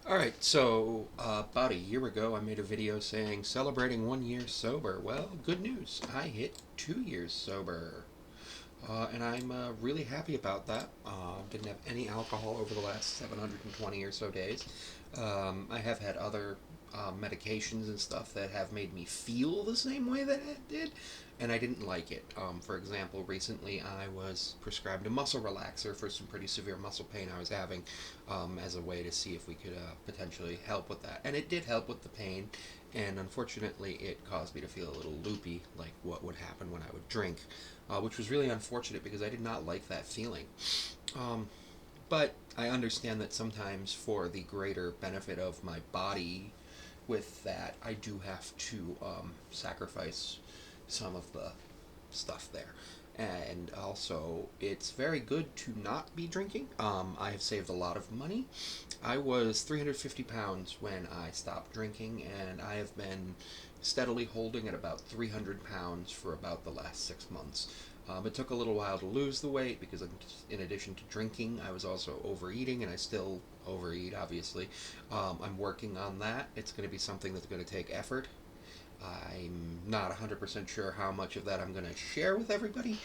Alright, so about a year ago I made a video saying celebrating 1 year sober. Well, good news. I hit 2 years sober. And I'm really happy about that. Didn't have any alcohol over the last 720 or so days. I have had other medications and stuff that have made me feel the same way that it did, and I didn't like it. For example, recently I was prescribed a muscle relaxer for some pretty severe muscle pain I was having, as a way to see if we could potentially help with that. And it did help with the pain, and unfortunately it caused me to feel a little loopy, like what would happen when I would drink, which was really unfortunate because I did not like that feeling. Um, but I understand that sometimes, for the greater benefit of my body, with that, I do have to sacrifice some of the stuff there. And also, it's very good to not be drinking. I have saved a lot of money. I was 350 pounds when I stopped drinking, and I have been steadily holding at about 300 pounds for about the last 6 months. It took a little while to lose the weight because, in addition to drinking, I was also overeating, and I still overeat, obviously. I'm working on that. It's going to be something that's going to take effort. I'm not 100% sure how much of that I'm going to share with everybody,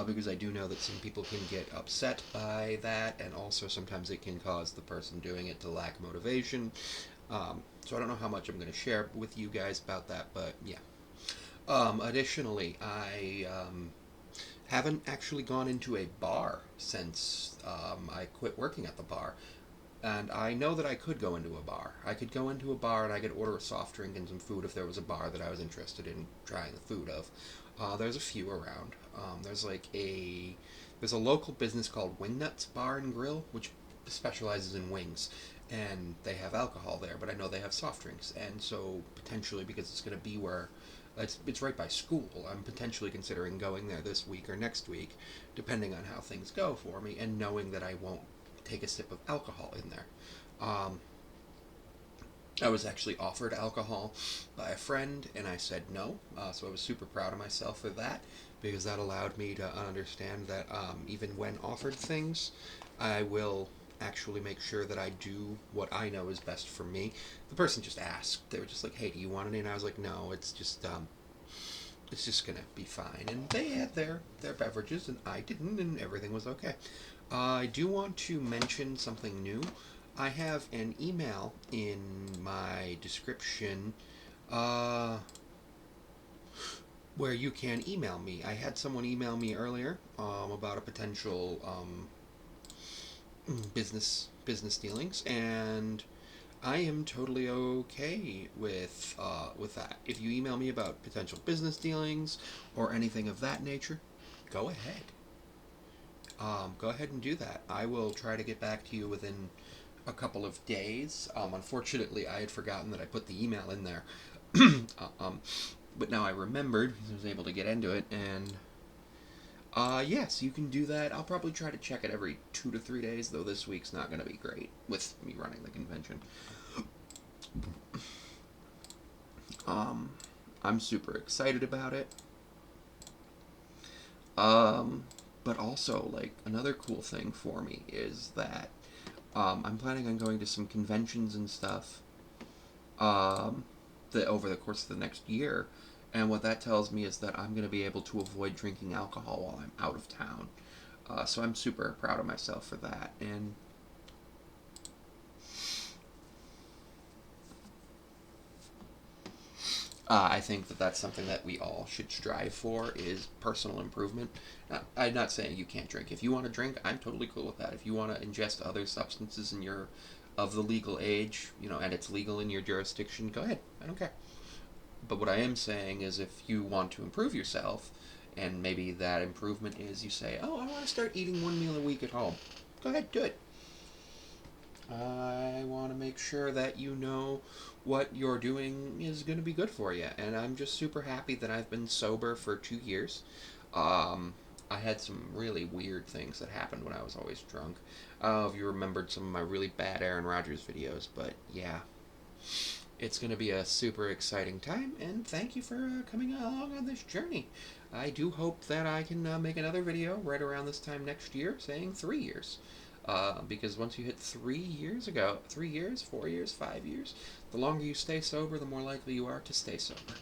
because I do know that some people can get upset by that, and also sometimes it can cause the person doing it to lack motivation. So I don't know how much I'm going to share with you guys about that, but yeah. Additionally, I haven't actually gone into a bar since I quit working at the bar. And I know that I could go into a bar. I could go into a bar and I could order a soft drink and some food if there was a bar that I was interested in trying the food of. There's a few around. There's a local business called Wingnuts Bar and Grill, which specializes in wings, and they have alcohol there. But I know they have soft drinks, and so potentially, because it's going to be where it's right by school, I'm potentially considering going there this week or next week, depending on how things go for me, and knowing that I won't take a sip of alcohol in there. Um, I was actually offered alcohol by a friend, and I said no. So I was super proud of myself for that, because that allowed me to understand that, even when offered things, I will actually make sure that I do what I know is best for me. The person just asked. They were just like, "Hey, do you want any?" And I was like, "No, it's just gonna be fine." And they had their beverages, and I didn't, and everything was okay. I do want to mention something new. I have an email in my description, uh, where you can email me. I had someone email me earlier, about a potential, business dealings, and I am totally okay with that. If you email me about potential business dealings or anything of that nature, go ahead. Go ahead and do that. I will try to get back to you within a couple of days. Unfortunately, I had forgotten that I put the email in there. But now I remembered because I was able to get into it, and yes, you can do that. I'll probably try to check it every 2 to 3 days, though this week's not going to be great with me running the convention. Um, I'm super excited about it. Um, but also, like, another cool thing for me is that, I'm planning on going to some conventions and stuff, um, over the course of the next year. And what that tells me is that I'm going to be able to avoid drinking alcohol while I'm out of town. So I'm super proud of myself for that. And I think that that's something that we all should strive for, is personal improvement. Now, I'm not saying you can't drink. If you want to drink, I'm totally cool with that. If you want to ingest other substances and you're of the legal age, and it's legal in your jurisdiction, go ahead. I don't care. But what I am saying is, if you want to improve yourself, and maybe that improvement is you say, "Oh, I want to start eating one meal a week at home," go ahead, do it. I want to make sure that you know what you're doing is going to be good for you. And I'm just super happy that I've been sober for 2 years. Um, I had some really weird things that happened when I was always drunk. I don't know if you remembered some of my really bad Aaron Rodgers videos, but yeah. It's going to be a super exciting time, and thank you for coming along on this journey. I do hope that I can make another video right around this time next year saying 3 years. Because once you hit 3 years ago, 3 years, 4 years, 5 years, the longer you stay sober, the more likely you are to stay sober.